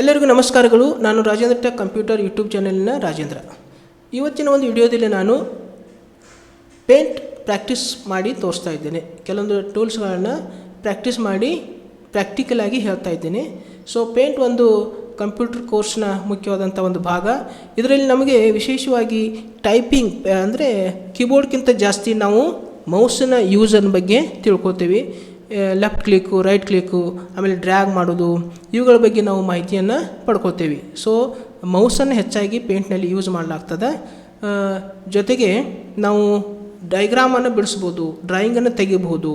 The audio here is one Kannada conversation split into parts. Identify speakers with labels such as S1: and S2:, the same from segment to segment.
S1: ಎಲ್ಲರಿಗೂ ನಮಸ್ಕಾರಗಳು. ನಾನು ರಾಜೇಂದ್ರ ಟೆಕ್ ಕಂಪ್ಯೂಟರ್ ಯೂಟ್ಯೂಬ್ ಚಾನೆಲ್ನ ರಾಜೇಂದ್ರ. ಇವತ್ತಿನ ಒಂದು ವಿಡಿಯೋದಲ್ಲಿ ನಾನು ಪೇಂಟ್ ಪ್ರಾಕ್ಟೀಸ್ ಮಾಡಿ ತೋರಿಸ್ತಾ ಇದ್ದೇನೆ. ಕೆಲವೊಂದು ಟೂಲ್ಸ್ಗಳನ್ನು ಪ್ರಾಕ್ಟೀಸ್ ಮಾಡಿ ಪ್ರಾಕ್ಟಿಕಲಾಗಿ ಹೇಳ್ತಾ ಇದ್ದೇನೆ. ಸೊ ಪೇಂಟ್ ಒಂದು ಕಂಪ್ಯೂಟರ್ ಕೋರ್ಸ್ನ ಮುಖ್ಯವಾದಂಥ ಒಂದು ಭಾಗ. ಇದರಲ್ಲಿ ನಮಗೆ ವಿಶೇಷವಾಗಿ ಟೈಪಿಂಗ್ ಅಂದರೆ ಕೀಬೋರ್ಡ್ಗಿಂತ ಜಾಸ್ತಿ ನಾವು ಮೌಸನ್ನ ಯೂಸನ್ನ ಬಗ್ಗೆ ತಿಳ್ಕೊತೀವಿ. ಲೆಫ್ಟ್ ಕ್ಲಿಕ್ಕು, ರೈಟ್ ಕ್ಲಿಕ್ಕು, ಆಮೇಲೆ ಡ್ರ್ಯಾಗ್ ಮಾಡೋದು, ಇವುಗಳ ಬಗ್ಗೆ ನಾವು ಮಾಹಿತಿಯನ್ನು ಪಡ್ಕೋತೀವಿ. ಸೊ ಮೌಸನ್ನು ಹೆಚ್ಚಾಗಿ ಪೇಂಟ್ನಲ್ಲಿ ಯೂಸ್ ಮಾಡಲಾಗ್ತದೆ. ಜೊತೆಗೆ ನಾವು ಡೈಗ್ರಾಮನ್ನು ಬಿಡಿಸ್ಬೋದು, ಡ್ರಾಯಿಂಗನ್ನು ತೆಗಿಬಹುದು,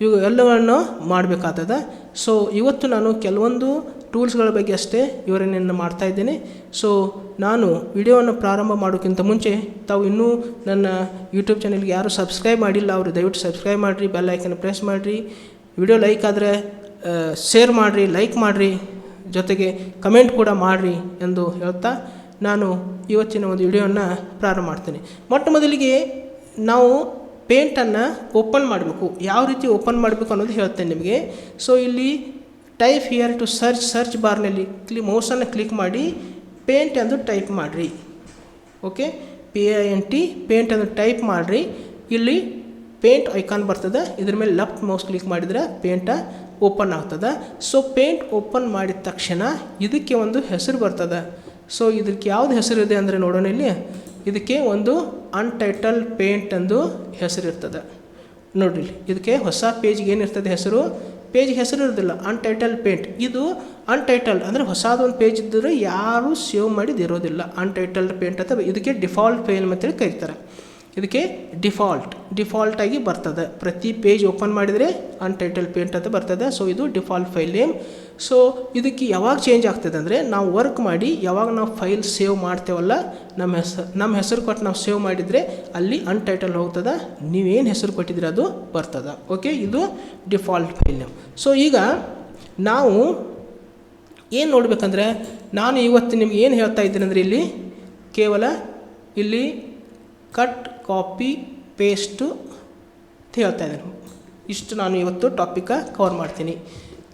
S1: ಇವು ಎಲ್ಲವನ್ನು ಮಾಡಬೇಕಾಗ್ತದೆ. ಸೊ ಇವತ್ತು ನಾನು ಕೆಲವೊಂದು ಟೂಲ್ಸ್ಗಳ ಬಗ್ಗೆ ಅಷ್ಟೇ ವಿವರಣೆಯನ್ನು ಮಾಡ್ತಾ ಇದ್ದೇನೆ. ಸೊ ನಾನು ವಿಡಿಯೋವನ್ನು ಪ್ರಾರಂಭ ಮಾಡೋಕ್ಕಿಂತ ಮುಂಚೆ ತಾವು ಇನ್ನೂ ನನ್ನ ಯೂಟ್ಯೂಬ್ ಚಾನಲ್ಗೆ ಯಾರು ಸಬ್ಸ್ಕ್ರೈಬ್ ಮಾಡಿಲ್ಲ ಅವರು ದಯವಿಟ್ಟು ಸಬ್ಸ್ಕ್ರೈಬ್ ಮಾಡಿರಿ, ಬೆಲ್ ಐಕನ್ ಪ್ರೆಸ್ ಮಾಡಿರಿ, ವಿಡಿಯೋ ಲೈಕ್ ಆದರೆ ಶೇರ್ ಮಾಡಿರಿ, ಲೈಕ್ ಮಾಡಿರಿ, ಜೊತೆಗೆ ಕಮೆಂಟ್ ಕೂಡ ಮಾಡಿರಿ ಎಂದು ಹೇಳ್ತಾ ನಾನು ಇವತ್ತಿನ ಒಂದು ವಿಡಿಯೋವನ್ನು ಪ್ರಾರಂಭ ಮಾಡ್ತೇನೆ. ಮೊಟ್ಟ ಮೊದಲಿಗೆ ನಾವು ಪೇಂಟನ್ನು ಓಪನ್ ಮಾಡಬೇಕು. ಯಾವ ರೀತಿ ಓಪನ್ ಮಾಡಬೇಕು ಅನ್ನೋದು ಹೇಳ್ತೇನೆ ನಿಮಗೆ. ಸೊ ಇಲ್ಲಿ ಟೈಪ್ ಹಿಯರ್ ಟು ಸರ್ಚ್ ಬಾರ್ನಲ್ಲಿ ಮೌಸನ್ನು ಕ್ಲಿಕ್ ಮಾಡಿ ಪೇಂಟ್ ಎಂದು ಟೈಪ್ ಮಾಡಿರಿ. ಓಕೆ, PAINT ಪೇಂಟ್ ಎಂದು ಟೈಪ್ ಮಾಡಿರಿ. ಇಲ್ಲಿ ಪೇಂಟ್ ಐಕಾನ್ ಬರ್ತದೆ, ಇದ್ರ ಮೇಲೆ ಲೆಫ್ಟ್ ಮೌಸ್ ಕ್ಲಿಕ್ ಮಾಡಿದರೆ ಪೇಂಟ ಓಪನ್ ಆಗ್ತದೆ. ಸೊ ಪೇಂಟ್ ಓಪನ್ ಮಾಡಿದ ತಕ್ಷಣ ಇದಕ್ಕೆ ಒಂದು ಹೆಸರು ಬರ್ತದೆ. ಸೊ ಇದಕ್ಕೆ ಯಾವುದು ಹೆಸರಿದೆ ಅಂದರೆ ನೋಡೋಣ. ಇಲ್ಲಿ ಇದಕ್ಕೆ ಒಂದು ಅನ್ಟೈಟಲ್ ಪೇಂಟ್ ಎಂದು ಹೆಸರಿರ್ತದೆ. ನೋಡಿರಿ, ಇದಕ್ಕೆ ಹೊಸ ಪೇಜ್ಗೆ ಏನಿರ್ತದೆ ಹೆಸರು, ಪೇಜ್ಗೆ ಹೆಸರು ಇರೋದಿಲ್ಲ, ಅನ್ಟೈಟಲ್ ಪೇಂಟ್. ಇದು ಅನ್ಟೈಟಲ್ ಅಂದರೆ ಹೊಸದೊಂದು ಪೇಜ್ ಇದ್ದರೆ ಯಾರೂ ಸೇವ್ ಮಾಡಿದಿರೋದಿಲ್ಲ. ಅನ್ಟೈಟಲ್ಡ್ ಪೇಂಟ್ ಅಥವಾ ಇದಕ್ಕೆ ಡಿಫಾಲ್ಟ್ ಫೈಲ್ ಅಂತೇಳಿ ಕರೀತಾರೆ. ಇದಕ್ಕೆ ಡಿಫಾಲ್ಟಾಗಿ ಬರ್ತದೆ. ಪ್ರತಿ ಪೇಜ್ ಓಪನ್ ಮಾಡಿದರೆ ಅನ್ಟೈಟಲ್ ಪೇಂಟ್ ಅಂತ ಬರ್ತದೆ. ಸೊ ಇದು ಡಿಫಾಲ್ಟ್ ಫೈಲ್ ನೇಮ್. ಸೊ ಇದಕ್ಕೆ ಯಾವಾಗ ಚೇಂಜ್ ಆಗ್ತದೆ ಅಂದರೆ ನಾವು ವರ್ಕ್ ಮಾಡಿ ಯಾವಾಗ ನಾವು ಫೈಲ್ ಸೇವ್ ಮಾಡ್ತೇವಲ್ಲ, ನಮ್ಮ ಹೆಸರು ಕೊಟ್ಟು ನಾವು ಸೇವ್ ಮಾಡಿದರೆ ಅಲ್ಲಿ ಅನ್ಟೈಟಲ್ ಹೋಗ್ತದೆ, ನೀವೇನು ಹೆಸರು ಕೊಟ್ಟಿದ್ರೆ ಅದು ಬರ್ತದೆ. ಓಕೆ, ಇದು ಡಿಫಾಲ್ಟ್ ಫೈಲ್ ನೇಮ್. ಸೊ ಈಗ ನಾವು ಏನು ನೋಡಬೇಕಂದ್ರೆ, ನಾನು ಇವತ್ತು ನಿಮ್ಗೆ ಏನು ಹೇಳ್ತಾ ಇದ್ದೀನಿ ಅಂದರೆ ಇಲ್ಲಿ ಕೇವಲ ಇಲ್ಲಿ ಕಟ್, ಕಾಪಿ, ಪೇಸ್ಟು ಅಂತ ಹೇಳ್ತಾ ಇದ್ದೀನಿ. ಇಷ್ಟು ನಾನು ಇವತ್ತು ಟಾಪಿಕ ಕವರ್ ಮಾಡ್ತೀನಿ.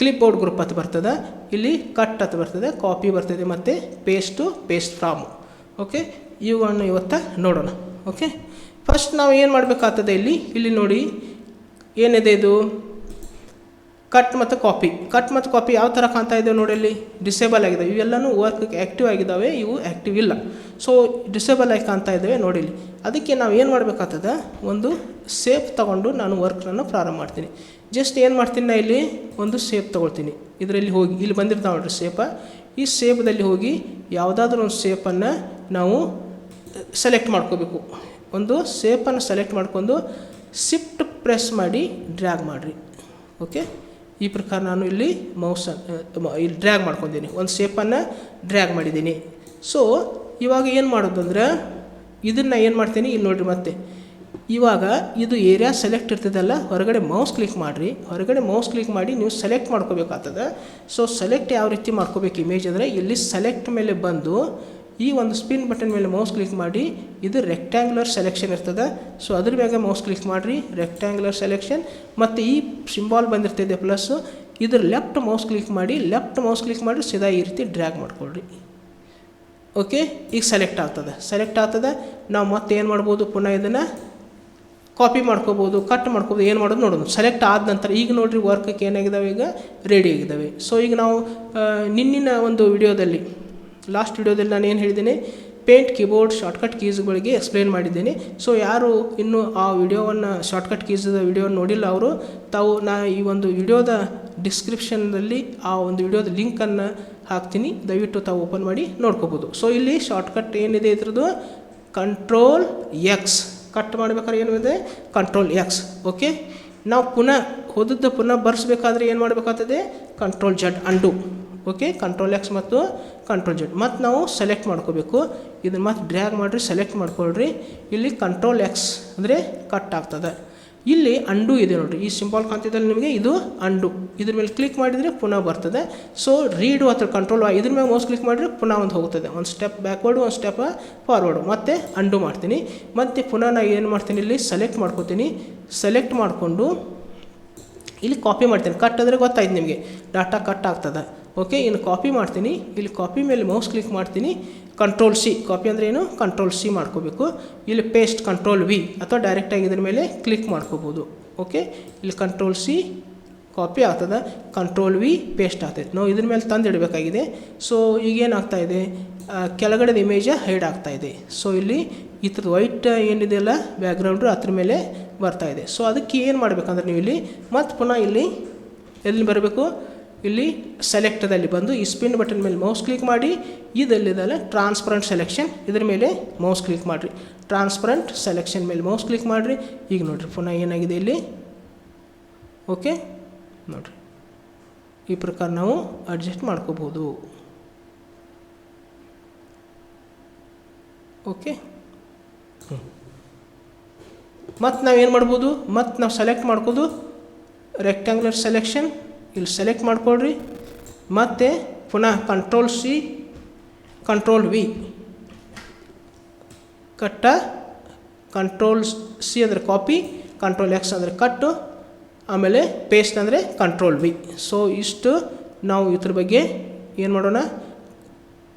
S1: ಕ್ಲಿಪ್ ಬೋರ್ಡ್ ಗ್ರೂಪ್ ಅಂತ ಬರ್ತದೆ, ಇಲ್ಲಿ ಕಟ್ ಅಂತ ಬರ್ತದೆ, ಕಾಪಿ ಬರ್ತದೆ, ಮತ್ತು ಪೇಸ್ಟ್ ಫ್ರಾಮು. ಓಕೆ, ಇವುಗಳನ್ನು ಇವತ್ತು ನೋಡೋಣ. ಓಕೆ, ಫಸ್ಟ್ ನಾವು ಏನು ಮಾಡಬೇಕಾಗ್ತದೆ, ಇಲ್ಲಿ ನೋಡಿ ಏನಿದೆ, ಇದು ಕಟ್ ಮತ್ತು ಕಾಪಿ ಯಾವ ಥರ ಕಾಣ್ತಾ ಇದ್ದಾವೆ ನೋಡಿ. ಇಲ್ಲಿ ಡಿಸೇಬಲ್ ಆಗಿದೆ, ಇವೆಲ್ಲನೂ ವರ್ಕ್ ಆ್ಯಕ್ಟಿವ್ ಆಗಿದ್ದಾವೆ, ಇವು ಆ್ಯಕ್ಟಿವ್ ಇಲ್ಲ. ಸೊ ಡಿಸೇಬಲ್ ಆಗಿ ಕಾಣ್ತಾ ಇದ್ದಾವೆ ನೋಡಿ. ಇಲ್ಲಿ ಅದಕ್ಕೆ ನಾವು ಏನು ಮಾಡಬೇಕಾಗ್ತದೆ, ಒಂದು ಸೇಪ್ ತೊಗೊಂಡು ನಾನು ವರ್ಕನ್ನು ಪ್ರಾರಂಭ ಮಾಡ್ತೀನಿ. ಜಸ್ಟ್ ಏನು ಮಾಡ್ತೀನಿ, ನಾನು ಇಲ್ಲಿ ಒಂದು ಸೇಪ್ ತೊಗೊಳ್ತೀನಿ. ಇದರಲ್ಲಿ ಹೋಗಿ ಇಲ್ಲಿ ಬಂದಿರ್ತಾವೆ ನೋಡಿರಿ ಸೇಪ. ಈ ಸೇಪ್ದಲ್ಲಿ ಹೋಗಿ ಯಾವುದಾದ್ರೂ ಒಂದು ಸೇಪನ್ನು ನಾವು ಸೆಲೆಕ್ಟ್ ಮಾಡ್ಕೋಬೇಕು. ಒಂದು ಸೇಪನ್ನು ಸೆಲೆಕ್ಟ್ ಮಾಡ್ಕೊಂಡು ಶಿಫ್ಟ್ ಪ್ರೆಸ್ ಮಾಡಿ ಡ್ರ್ಯಾಗ್ ಮಾಡಿರಿ. ಓಕೆ, ಈ ಪ್ರಕಾರ ನಾನು ಇಲ್ಲಿ ಇಲ್ಲಿ ಡ್ರ್ಯಾಗ್ ಮಾಡ್ಕೊಂಡಿದ್ದೀನಿ, ಒಂದು ಶೇಪನ್ನು ಡ್ರ್ಯಾಗ್ ಮಾಡಿದ್ದೀನಿ. ಸೊ ಇವಾಗ ಏನು ಮಾಡೋದು ಅಂದರೆ, ಇದನ್ನು ಏನು ಮಾಡ್ತೀನಿ, ಇಲ್ಲಿ ನೋಡಿರಿ. ಮತ್ತೆ ಇವಾಗ ಇದು ಏರಿಯಾ ಸೆಲೆಕ್ಟ್ ಇರ್ತದಲ್ಲ, ಹೊರಗಡೆ ಮೌಸ್ ಕ್ಲಿಕ್ ಮಾಡಿರಿ. ಹೊರಗಡೆ ಮೌಸ್ ಕ್ಲಿಕ್ ಮಾಡಿ ನೀವು ಸೆಲೆಕ್ಟ್ ಮಾಡ್ಕೋಬೇಕಾಗ್ತದೆ. ಸೊ ಸೆಲೆಕ್ಟ್ ಯಾವ ರೀತಿ ಮಾಡ್ಕೋಬೇಕು ಇಮೇಜ್ ಅಂದರೆ, ಇಲ್ಲಿ ಸೆಲೆಕ್ಟ್ ಮೇಲೆ ಬಂದು ಈ ಒಂದು ಸ್ಪಿನ್ ಬಟನ್ ಮೇಲೆ ಮೌಸ್ ಕ್ಲಿಕ್ ಮಾಡಿ, ಇದು ರೆಕ್ಟ್ಯಾಂಗ್ಯುಲರ್ ಸೆಲೆಕ್ಷನ್ ಇರ್ತದೆ. ಸೊ ಅದ್ರ ಮ್ಯಾಗೆ ಮೌಸ್ ಕ್ಲಿಕ್ ಮಾಡಿರಿ, ರೆಕ್ಟ್ಯಾಂಗ್ಯುಲರ್ ಸೆಲೆಕ್ಷನ್. ಮತ್ತು ಈ ಸಿಂಬಾಲ್ ಬಂದಿರ್ತದೆ ಪ್ಲಸ್ಸು, ಇದ್ರ ಲೆಫ್ಟ್ ಮೌಸ್ ಕ್ಲಿಕ್ ಮಾಡಿ ಸೀದಾ ಈ ರೀತಿ ಡ್ರ್ಯಾಗ್ ಮಾಡ್ಕೊಳ್ರಿ. ಓಕೆ, ಈಗ ಸೆಲೆಕ್ಟ್ ಆಗ್ತದೆ. ನಾವು ಮತ್ತೆ ಏನು ಮಾಡ್ಬೋದು, ಪುನಃ ಇದನ್ನು ಕಾಪಿ ಮಾಡ್ಕೋಬೋದು, ಕಟ್ ಮಾಡ್ಕೋಬೋದು, ಏನು ಮಾಡೋದು ನೋಡೋದು. ಸೆಲೆಕ್ಟ್ ಆದ ನಂತರ ಈಗ ನೋಡಿರಿ ವರ್ಕಕ್ಕೆ ಏನಾಗಿದ್ದಾವೆ, ಈಗ ರೆಡಿ ಆಗಿದ್ದಾವೆ. ಸೊ ಈಗ ನಾವು ನಿನ್ನಿನ ಒಂದು ವಿಡಿಯೋದಲ್ಲಿ, ಲಾಸ್ಟ್ ವಿಡಿಯೋದಲ್ಲಿ ನಾನು ಏನು ಹೇಳಿದ್ದೀನಿ, ಪೇಂಟ್ ಕೀಬೋರ್ಡ್ ಶಾರ್ಟ್ಕಟ್ ಕೀಸ್ಗಳಿಗೆ ಎಕ್ಸ್ಪ್ಲೇನ್ ಮಾಡಿದ್ದೀನಿ. ಸೊ ಯಾರು ಇನ್ನೂ ಆ ವಿಡಿಯೋವನ್ನು ಶಾರ್ಟ್ಕಟ್ ಕೀಸ್ದ ವಿಡಿಯೋವನ್ನು ನೋಡಿಲ್ಲ ಅವರು ಈ ಒಂದು ವಿಡಿಯೋದ ಡಿಸ್ಕ್ರಿಪ್ಷನ್ನಲ್ಲಿ ಆ ಒಂದು ವಿಡಿಯೋದ ಲಿಂಕನ್ನು ಹಾಕ್ತೀನಿ, ದಯವಿಟ್ಟು ತಾವು ಓಪನ್ ಮಾಡಿ ನೋಡ್ಕೋಬೋದು. ಸೊ ಇಲ್ಲಿ ಶಾರ್ಟ್ಕಟ್ ಏನಿದೆ ಇದ್ರದ್ದು ಕಂಟ್ರೋಲ್ ಎಕ್ಸ್, ಕಟ್ ಮಾಡಬೇಕಾದ್ರೆ ಏನಿದೆ ಕಂಟ್ರೋಲ್ ಎಕ್ಸ್. ಓಕೆ, ನಾವು ಪುನಃ ಬರ್ಸ್ಬೇಕಾದ್ರೆ ಏನು ಮಾಡಬೇಕಾಗ್ತದೆ, ಕಂಟ್ರೋಲ್ ಜೆಡ್ ಅಂಡು. ಓಕೆ, ಕಂಟ್ರೋಲ್ ಎಕ್ಸ್ ಮತ್ತು ಕಂಟ್ರೋಲ್ ಜೆಡ್. ಮತ್ತು ನಾವು ಸೆಲೆಕ್ಟ್ ಮಾಡ್ಕೋಬೇಕು. ಇದನ್ನು ಮತ್ತೆ ಡ್ರ್ಯಾಗ್ ಮಾಡಿರಿ, ಸೆಲೆಕ್ಟ್ ಮಾಡ್ಕೊಳ್ರಿ. ಇಲ್ಲಿ ಕಂಟ್ರೋಲ್ ಎಕ್ಸ್ ಅಂದರೆ ಕಟ್ ಆಗ್ತದೆ. ಇಲ್ಲಿ ಅಂಡು ಇದೆ ನೋಡಿರಿ, ಈ ಸಿಂಬಾಲ್ ಕಾಣ್ತಿದ್ದಲ್ಲಿ ನಿಮಗೆ ಇದು ಅಂಡು. ಇದ್ರ ಮೇಲೆ ಕ್ಲಿಕ್ ಮಾಡಿದರೆ ಪುನಃ ಬರ್ತದೆ. ಸೊ ರೀಡು ಅಥವಾ ಕಂಟ್ರೋಲ್ ಇದ್ರ ಮೇಲೆ ಮೌಸ್ ಕ್ಲಿಕ್ ಮಾಡಿದರೆ ಪುನಃ ಒಂದು ಹೋಗ್ತದೆ, ಒಂದು ಸ್ಟೆಪ್ ಬ್ಯಾಕ್ವರ್ಡು, ಒಂದು ಸ್ಟೆಪ್ ಫಾರ್ವರ್ಡು. ಮತ್ತೆ ಅಂಡು ಮಾಡ್ತೀನಿ. ಮತ್ತು ಪುನಃ ನಾನು ಏನು ಮಾಡ್ತೀನಿ, ಇಲ್ಲಿ ಸೆಲೆಕ್ಟ್ ಮಾಡ್ಕೋತೀನಿ. ಸೆಲೆಕ್ಟ್ ಮಾಡಿಕೊಂಡು ಇಲ್ಲಿ ಕಾಪಿ ಮಾಡ್ತೀನಿ. ಕಟ್ ಅಂದರೆ ಗೊತ್ತಾಯ್ತು ನಿಮಗೆ, ಡಾಟಾ ಕಟ್ ಆಗ್ತದೆ. ಓಕೆ, ಇನ್ನು ಕಾಪಿ ಮಾಡ್ತೀನಿ. ಇಲ್ಲಿ ಕಾಪಿ ಮೇಲೆ ಮೌಸ್ ಕ್ಲಿಕ್ ಮಾಡ್ತೀನಿ. ಕಂಟ್ರೋಲ್ ಸಿ, ಕಾಪಿ ಅಂದರೆ ಏನು, ಕಂಟ್ರೋಲ್ ಸಿ ಮಾಡ್ಕೋಬೇಕು. ಇಲ್ಲಿ ಪೇಸ್ಟ್ ಕಂಟ್ರೋಲ್ ವಿ, ಅಥವಾ ಡೈರೆಕ್ಟಾಗಿ ಇದ್ರ ಮೇಲೆ ಕ್ಲಿಕ್ ಮಾಡ್ಕೋಬೋದು. ಓಕೆ, ಇಲ್ಲಿ ಕಂಟ್ರೋಲ್ ಸಿ ಕಾಪಿ ಆಗ್ತದೆ, ಕಂಟ್ರೋಲ್ ವಿ ಪೇಸ್ಟ್ ಆಗ್ತೈತೆ. ನಾವು ಇದ್ರ ಮೇಲೆ ತಂದು ಇಡಬೇಕಾಗಿದೆ. ಸೊ ಈಗೇನಾಗ್ತಾ ಇದೆ, ಕೆಳಗಡೆದ ಇಮೇಜ ಹೈಡ್ ಆಗ್ತಾ ಇದೆ. ಸೊ ಇಲ್ಲಿ ಈ ಥರದ್ದು ವೈಟ್ ಏನಿದೆಯಲ್ಲ ಬ್ಯಾಕ್ಗ್ರೌಂಡು ಅದ್ರ ಮೇಲೆ ಬರ್ತಾಯಿದೆ. ಸೊ ಅದಕ್ಕೆ ಏನು ಮಾಡಬೇಕಂದ್ರೆ ನೀವು ಇಲ್ಲಿ ಮತ್ತು ಪುನಃ ಇಲ್ಲಿ ಎಲ್ಲಿ ಬರಬೇಕು, ಇಲ್ಲಿ ಸೆಲೆಕ್ಟದಲ್ಲಿ ಬಂದು ಈ ಸ್ಪಿನ್ ಬಟನ್ ಮೇಲೆ ಮೌಸ್ ಕ್ಲಿಕ್ ಮಾಡಿ. ಇದೆಲ್ಲಿದೆಲ್ಲ ಟ್ರಾನ್ಸ್ಪರೆಂಟ್ ಸೆಲೆಕ್ಷನ್, ಇದ್ರ ಮೇಲೆ ಮೌಸ್ ಕ್ಲಿಕ್ ಮಾಡಿರಿ. ಟ್ರಾನ್ಸ್ಪರೆಂಟ್ ಸೆಲೆಕ್ಷನ್ ಮೇಲೆ ಮೌಸ್ ಕ್ಲಿಕ್ ಮಾಡಿರಿ. ಈಗ ನೋಡಿರಿ ಪುನಃ ಏನಾಗಿದೆ ಇಲ್ಲಿ. ಓಕೆ ನೋಡಿರಿ, ಈ ಪ್ರಕಾರ ನಾವು ಅಡ್ಜಸ್ಟ್ ಮಾಡ್ಕೋಬೋದು. ಓಕೆ, ಮತ್ತು ನಾವೇನು ಮಾಡ್ಬೋದು, ಮತ್ತು ನಾವು ಸೆಲೆಕ್ಟ್ ಮಾಡ್ಕೋದು ರೆಕ್ಟ್ಯಾಂಗ್ಯುಲರ್ ಸೆಲೆಕ್ಷನ್, ಇಲ್ಲಿ ಸೆಲೆಕ್ಟ್ ಮಾಡ್ಕೊಳ್ರಿ. ಮತ್ತು ಪುನಃ ಕಂಟ್ರೋಲ್ ಸಿ ಕಂಟ್ರೋಲ್ ವಿ ಕಟ್ಟ, ಕಂಟ್ರೋಲ್ ಸಿ ಅಂದರೆ ಕಾಪಿ, ಕಂಟ್ರೋಲ್ ಎಕ್ಸ್ ಅಂದರೆ ಕಟ್ಟು, ಆಮೇಲೆ ಪೇಸ್ಟ್ ಅಂದರೆ ಕಂಟ್ರೋಲ್ ವಿ. ಸೊ ಇಷ್ಟು ನಾವು ಇದ್ರ ಬಗ್ಗೆ ಏನು ಮಾಡೋಣ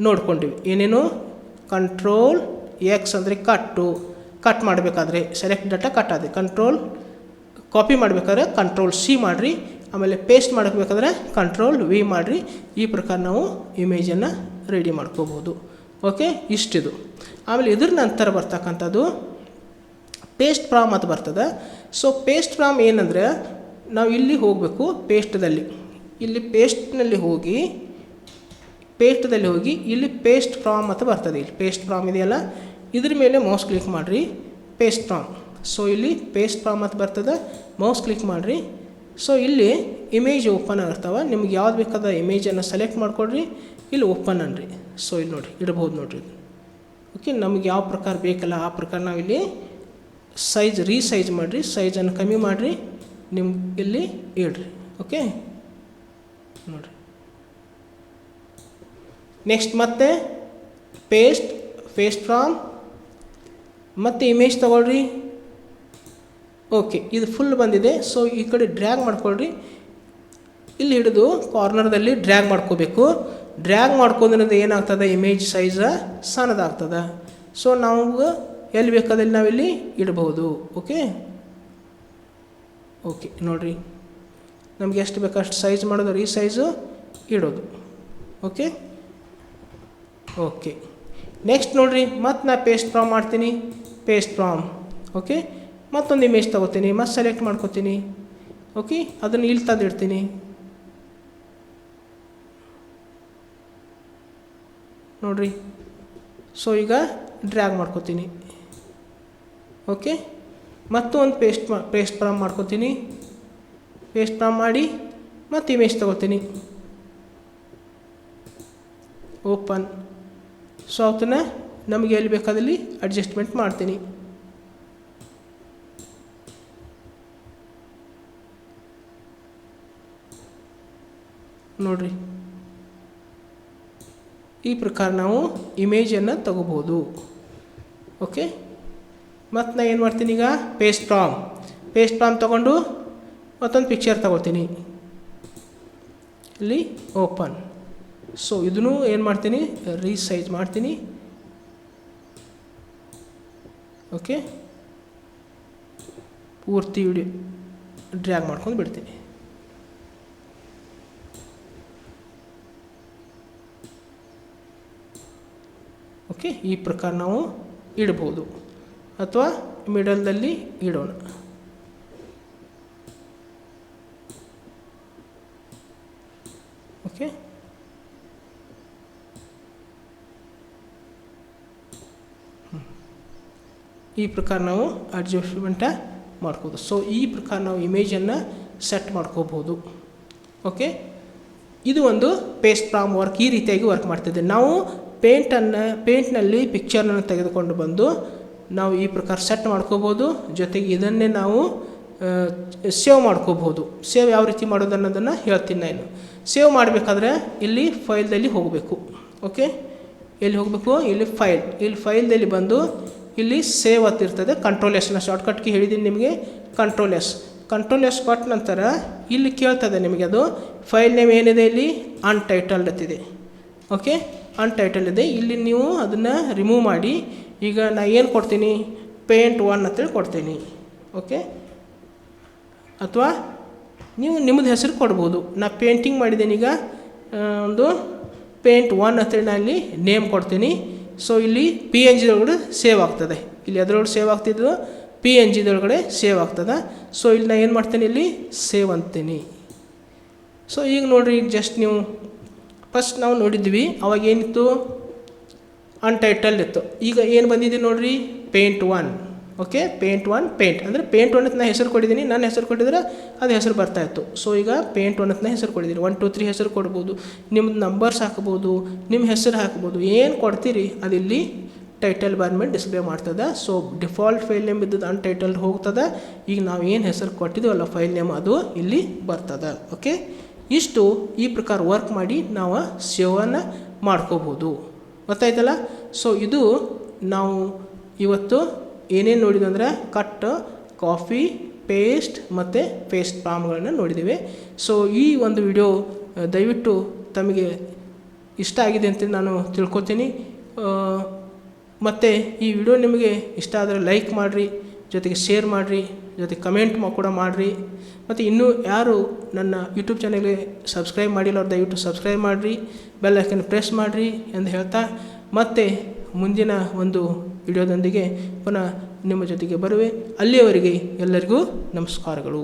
S1: ನೋಡ್ಕೊಂಡಿವಿ. ಏನೇನು, ಕಂಟ್ರೋಲ್ ಎಕ್ಸ್ ಅಂದರೆ ಕಟ್ ಮಾಡಬೇಕಾದ್ರೆ ಸೆಲೆಕ್ಟ್ ಡಾಟಾ ಕಟ್ ಆಗಿದೆ, ಕಂಟ್ರೋಲ್ ಕಾಪಿ ಮಾಡಬೇಕಾದ್ರೆ ಕಂಟ್ರೋಲ್ ಸಿ ಮಾಡಿರಿ, ಆಮೇಲೆ ಪೇಸ್ಟ್ ಮಾಡಬೇಕಾದ್ರೆ ಕಂಟ್ರೋಲ್ ವಿ ಮಾಡಿರಿ. ಈ ಪ್ರಕಾರ ನಾವು ಇಮೇಜನ್ನು ರೆಡಿ ಮಾಡ್ಕೋಬೋದು. ಓಕೆ, ಇಷ್ಟಿದು. ಆಮೇಲೆ ಇದ್ರ ನಂತರ ಬರ್ತಕ್ಕಂಥದ್ದು ಪೇಸ್ಟ್ ಫ್ರಾಮ್ ಅಂತ ಬರ್ತದೆ. ಸೊ ಪೇಸ್ಟ್ ಫ್ರಾಮ್ ಏನಂದರೆ, ನಾವು ಇಲ್ಲಿ ಹೋಗಬೇಕು ಪೇಸ್ಟ್ದಲ್ಲಿ, ಇಲ್ಲಿ ಪೇಸ್ಟ್ನಲ್ಲಿ ಹೋಗಿ ಇಲ್ಲಿ ಪೇಸ್ಟ್ ಫ್ರಾಮ್ ಅಂತ ಬರ್ತದೆ. ಇಲ್ಲಿ ಪೇಸ್ಟ್ ಫ್ರಾಮ್ ಇದೆಯಲ್ಲ, ಇದ್ರ ಮೇಲೆ ಮೌಸ್ ಕ್ಲಿಕ್ ಮಾಡಿರಿ, ಪೇಸ್ಟ್ ಫ್ರಾಮ್. ಸೊ ಇಲ್ಲಿ ಪೇಸ್ಟ್ ಫ್ರಾಮ್ ಅಂತ ಬರ್ತದೆ, ಮೌಸ್ ಕ್ಲಿಕ್ ಮಾಡಿರಿ. ಸೊ ಇಲ್ಲಿ ಇಮೇಜ್ ಓಪನ್ ಆಗಿರ್ತಾವೆ, ನಿಮ್ಗೆ ಯಾವ್ದು ಬೇಕಾದ ಇಮೇಜನ್ನು ಸೆಲೆಕ್ಟ್ ಮಾಡ್ಕೊಳ್ರಿ, ಇಲ್ಲಿ ಓಪನ್ ಅನ್ರಿ. ಸೊ ಇಲ್ಲಿ ನೋಡಿರಿ, ಇಡ್ಬೋದು ನೋಡಿರಿ. ಓಕೆ, ನಮ್ಗೆ ಯಾವ ಪ್ರಕಾರ ಬೇಕಲ್ಲ ಆ ಪ್ರಕಾರ ನಾವು ಇಲ್ಲಿ ರೀಸೈಜ್ ಮಾಡಿರಿ, ಸೈಜನ್ನು ಕಮ್ಮಿ ಮಾಡಿರಿ, ನಿಮ್ಗೆ ಇಲ್ಲಿ ಇಡ್ರಿ. ಓಕೆ ನೋಡಿರಿ. ನೆಕ್ಸ್ಟ್ ಮತ್ತೆ ಪೇಸ್ಟ್ ಫ್ರಾಮ್ ಮತ್ತು ಇಮೇಜ್ ತಗೊಳ್ರಿ. ಓಕೆ, ಇದು ಫುಲ್ ಬಂದಿದೆ. ಸೊ ಈ ಕಡೆ ಡ್ರ್ಯಾಗ್ ಮಾಡ್ಕೊಳ್ರಿ, ಇಲ್ಲಿ ಹಿಡಿದು ಕಾರ್ನರ್ದಲ್ಲಿ ಡ್ರ್ಯಾಗ್ ಮಾಡ್ಕೋಬೇಕು. ಡ್ರ್ಯಾಗ್ ಮಾಡ್ಕೋದ್ರಿಂದ ಏನಾಗ್ತದೆ, ಇಮೇಜ್ ಸೈಜ ಸಣ್ಣದಾಗ್ತದೆ. ಸೊ ನಾವು ಎಲ್ಲಿ ಬೇಕಾದಲ್ಲಿ ನಾವಿಲ್ಲಿ ಇಡ್ಬೋದು. ಓಕೆ ನೋಡಿರಿ, ನಮ್ಗೆ ಎಷ್ಟು ಬೇಕು ಅಷ್ಟು ಸೈಜ್ ಮಾಡೋದು, ರೀಸೈಜು ಇಡೋದು. ಓಕೆ ನೆಕ್ಸ್ಟ್ ನೋಡಿರಿ, ಮತ್ತು ನಾನು ಪೇಸ್ಟ್ ಫ್ರಾಮ್ ಮಾಡ್ತೀನಿ. ಪೇಸ್ಟ್ ಫ್ರಾಮ್ ಓಕೆ, ಮತ್ತೊಂದು ಇಮೇಜ್ ತೊಗೋತೀನಿ, ಮತ್ತು ಸೆಲೆಕ್ಟ್ ಮಾಡ್ಕೋತೀನಿ. ಓಕೆ, ಅದನ್ನು ಇಲ್ಲಿ ತಂದಿಡ್ತೀನಿ. ನೋಡಿರಿ, ಸೊ ಈಗ ಡ್ರ್ಯಾಗ್ ಮಾಡ್ಕೋತೀನಿ. ಓಕೆ, ಮತ್ತೊಂದು ಪೇಸ್ಟ್ ಫ್ರಾಮ್ ಮಾಡ್ಕೋತೀನಿ. ಪೇಸ್ಟ್ ಫ್ರಾಮ್ ಮಾಡಿ ಮತ್ತು ಇಮೇಜ್ ತೊಗೋತೀನಿ, ಓಪನ್. ಸೊ ಅದನ್ನು ನಮಗೆ ಎಲ್ಲಿ ಬೇಕಾದಲ್ಲಿ ಅಡ್ಜಸ್ಟ್ಮೆಂಟ್ ಮಾಡ್ತೀನಿ. ನೋಡಿರಿ, ಈ ಪ್ರಕಾರ ನಾವು ಇಮೇಜನ್ನು ತಗೋಬೋದು. ಓಕೆ, ಮತ್ತು ನಾನು ಏನು ಮಾಡ್ತೀನಿ ಈಗ, ಪೇಸ್ಟ್ ಫ್ರಾಮ್ ತೊಗೊಂಡು ಮತ್ತೊಂದು ಪಿಕ್ಚರ್ ತಗೋತೀನಿ, ಇಲ್ಲಿ ಓಪನ್. ಸೊ ಇದನ್ನು ಏನು ಮಾಡ್ತೀನಿ, ರೀಸೈಜ್ ಮಾಡ್ತೀನಿ. ಓಕೆ, ಪೂರ್ತಿ ವಿಡಿಯೋ ಡ್ರ್ಯಾಗ್ ಮಾಡ್ಕೊಂಡು ಬಿಡ್ತೀನಿ. ಓಕೆ, ಈ ಪ್ರಕಾರ ನಾವು ಇಡ್ಬೋದು, ಅಥವಾ ಮಿಡಲ್ದಲ್ಲಿ ಇಡೋಣ. ಓಕೆ, ಈ ಪ್ರಕಾರ ನಾವು ಅಡ್ಜಸ್ಟ್ಮೆಂಟ ಮಾಡ್ಕೋದು. ಸೊ ಈ ಪ್ರಕಾರ ನಾವು ಇಮೇಜನ್ನು ಸೆಟ್ ಮಾಡ್ಕೋಬೋದು. ಓಕೆ, ಇದು ಒಂದು ಪೇಸ್ಟ್ ಫ್ರಾಮ್ ವರ್ಕ್. ಈ ರೀತಿಯಾಗಿ ವರ್ಕ್ ಮಾಡ್ತಿದ್ದೆ. ನಾವು ಪೇಂಟ್ನಲ್ಲಿ ಪಿಕ್ಚರನ್ನು ತೆಗೆದುಕೊಂಡು ಬಂದು ನಾವು ಈ ಪ್ರಕಾರ ಸೆಟ್ ಮಾಡ್ಕೋಬೋದು. ಜೊತೆಗೆ ಇದನ್ನೇ ನಾವು ಸೇವ್ ಮಾಡ್ಕೋಬೋದು. ಸೇವ್ ಯಾವ ರೀತಿ ಮಾಡೋದು ಅನ್ನೋದನ್ನು ಹೇಳ್ತೀನಿ ನಾನು. ಸೇವ್ ಮಾಡಬೇಕಾದ್ರೆ ಇಲ್ಲಿ ಫೈಲ್ದಲ್ಲಿ ಹೋಗಬೇಕು. ಓಕೆ, ಎಲ್ಲಿ ಹೋಗಬೇಕು, ಇಲ್ಲಿ ಫೈಲ್ದಲ್ಲಿ ಬಂದು ಇಲ್ಲಿ ಸೇವ್ ಅಂತಿರ್ತದೆ. ಕಂಟ್ರೋಲ್ ಎಸ್, ನಾನು ಶಾರ್ಟ್ಕಟ್ಗೆ ಹೇಳಿದ್ದೀನಿ ನಿಮಗೆ. ಕಂಟ್ರೋಲ್ ಎಸ್ ಕೊಟ್ಟ ನಂತರ ಇಲ್ಲಿ ಕೇಳ್ತದೆ ನಿಮಗೆ ಅದು ಫೈಲ್ ನೇಮ್ ಏನಿದೆ ಇಲ್ಲಿ ಅನ್ಟೈಟಲ್ಡ್ ಅಂತಿದೆ. ಓಕೆ, ಅನ್ಟೈಟಲ್ಡ್ ಇದೆ. ಇಲ್ಲಿ ನೀವು ಅದನ್ನು ರಿಮೂವ್ ಮಾಡಿ ಈಗ ನಾ ಏನು ಕೊಡ್ತೀನಿ, paint1 ಅಂತೇಳಿ ಕೊಡ್ತೀನಿ. ಓಕೆ, ಅಥವಾ ನೀವು ನಿಮ್ಮದು ಹೆಸರು ಕೊಡ್ಬೋದು. ನಾ ಪೇಂಟಿಂಗ್ ಮಾಡಿದ್ದೇನೆ ಈಗ ಒಂದು paint1 ಅಂತೇಳಿ ನಾನು ಇಲ್ಲಿ ನೇಮ್ ಕೊಡ್ತೀನಿ. ಸೊ ಇಲ್ಲಿ PNG ಒಳಗಡೆ ಸೇವ್ ಆಗ್ತದೆ. ಇಲ್ಲಿ ಅದರೊಳಗೆ ಸೇವ್ ಆಗ್ತಿದ್ದು PNG ಒಳಗಡೆ ಸೇವ್ ಆಗ್ತದೆ. ಸೊ ಇಲ್ಲಿ ನಾನು ಏನು ಮಾಡ್ತೀನಿ, ಇಲ್ಲಿ ಸೇವ್ ಅಂತೀನಿ. ಸೊ ಈಗ ನೋಡಿರಿ, ಈಗ ಜಸ್ಟ್ ನೀವು ಫಸ್ಟ್ ನಾವು ನೋಡಿದ್ವಿ ಅವಾಗ ಏನಿತ್ತು, ಅನ್ಟೈಟಲ್ಡ್ ಇತ್ತು. ಈಗ ಏನು ಬಂದಿದೆ ನೋಡಿರಿ, paint1. ಓಕೆ, paint1 ಅಂದರೆ paint1 ಅಂತ ನಾನು ಹೆಸರು ಕೊಟ್ಟಿದ್ದೀನಿ. ನನ್ನ ಹೆಸರು ಕೊಟ್ಟಿದ್ರೆ ಅದು ಹೆಸರು ಬರ್ತಾಯಿತ್ತು. ಸೊ ಈಗ paint1 ಅಂತ ನಾನು ಹೆಸರು ಕೊಟ್ಟಿದ್ದೀನಿ. 1 2 3 ಹೆಸರು ಕೊಡ್ಬೋದು, ನಿಮ್ಮದು ನಂಬರ್ಸ್ ಹಾಕ್ಬೋದು, ನಿಮ್ಮ ಹೆಸರು ಹಾಕ್ಬೋದು. ಏನು ಕೊಡ್ತೀರಿ ಅದಿಲ್ಲಿ ಟೈಟಲ್ ಬಾರ್ ಮೇಲೆ ಡಿಸ್ಪ್ಲೇ ಮಾಡ್ತದೆ. ಸೊ ಡಿಫಾಲ್ಟ್ ಫೈಲ್ ನೇಮ್ ಇದ್ದದ್ದು ಅನ್ಟೈಟಲ್ಡ್ ಹೋಗ್ತದೆ. ಈಗ ನಾವು ಏನು ಹೆಸರು ಕೊಟ್ಟಿದ್ದೀವಲ್ಲ ಫೈಲ್ ನೇಮ್ ಅದು ಇಲ್ಲಿ ಬರ್ತದೆ. ಓಕೆ, ಇಷ್ಟು ಈ ಪ್ರಕಾರ ವರ್ಕ್ ಮಾಡಿ ನಾವು ಸೇವನ್ನು ಮಾಡ್ಕೋಬೋದು. ಗೊತ್ತಾಯ್ತಲ್ಲ. ಸೊ ಇದು ನಾವು ಇವತ್ತು ಏನೇನು ನೋಡಿದ್ವಿ ಅಂದರೆ ಕಟ್, ಕಾಫಿ, ಪೇಸ್ಟ್ ಮತ್ತು ಪೇಸ್ಟ್ ಪಾಮ್ಗಳನ್ನ ನೋಡಿದ್ದೀವಿ. ಸೊ ಈ ಒಂದು ವಿಡಿಯೋ ದಯವಿಟ್ಟು ತಮಗೆ ಇಷ್ಟ ಆಗಿದೆ ಅಂತ ನಾನು ತಿಳ್ಕೊತೀನಿ. ಮತ್ತು ಈ ವಿಡಿಯೋ ನಿಮಗೆ ಇಷ್ಟ ಆದರೆ ಲೈಕ್ ಮಾಡಿರಿ, ಜೊತೆಗೆ ಶೇರ್ ಮಾಡಿರಿ, ಜೊತೆಗೆ ಕಮೆಂಟ್ ಕೂಡ ಮಾಡಿರಿ. ಮತ್ತು ಇನ್ನೂ ಯಾರು ನನ್ನ ಯೂಟ್ಯೂಬ್ ಚಾನಲ್ಗೆ ಸಬ್ಸ್ಕ್ರೈಬ್ ಮಾಡಿಲ್ಲ ಅವ್ರು ದಯವಿಟ್ಟು ಸಬ್ಸ್ಕ್ರೈಬ್ ಮಾಡಿರಿ, ಬೆಲ್ ಐಕನ್ ಪ್ರೆಸ್ ಮಾಡಿರಿ ಎಂದು ಹೇಳ್ತಾ ಮತ್ತೆ ಮುಂದಿನ ಒಂದು ವಿಡಿಯೋದೊಂದಿಗೆ ಪುನಃ ನಿಮ್ಮ ಜೊತೆಗೆ ಬರುವೆ. ಅಲ್ಲಿಯವರೆಗೆ ಎಲ್ಲರಿಗೂ ನಮಸ್ಕಾರಗಳು.